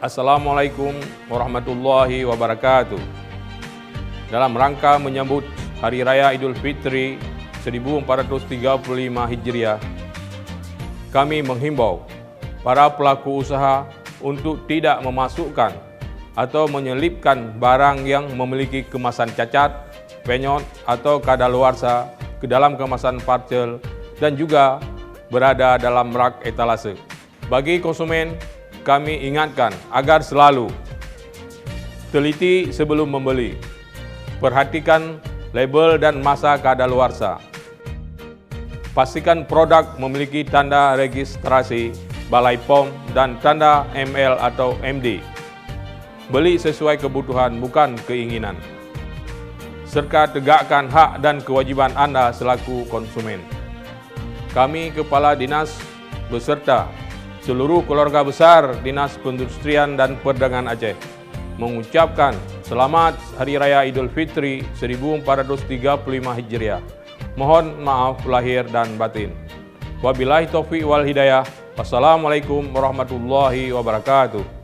Assalamualaikum warahmatullahi wabarakatuh. Dalam rangka menyambut Hari Raya Idul Fitri 1435 Hijriah, kami menghimbau para pelaku usaha untuk tidak memasukkan atau menyelipkan barang yang memiliki kemasan cacat, penyot, atau kadaluarsa ke dalam kemasan parcel dan juga berada dalam rak etalase. Bagi konsumen, kami ingatkan agar selalu teliti sebelum membeli, perhatikan label dan masa kadaluarsa, pastikan produk memiliki tanda registrasi Balai POM dan tanda ML atau MD. Beli sesuai kebutuhan, bukan keinginan, serta tegakkan hak dan kewajiban Anda selaku konsumen. Kami Kepala Dinas beserta seluruh keluarga besar Dinas Perindustrian dan Perdagangan Aceh mengucapkan selamat Hari Raya Idul Fitri 1435 Hijriah. Mohon maaf lahir dan batin. Wabillahi taufiq wal hidayah. Wassalamualaikum warahmatullahi wabarakatuh.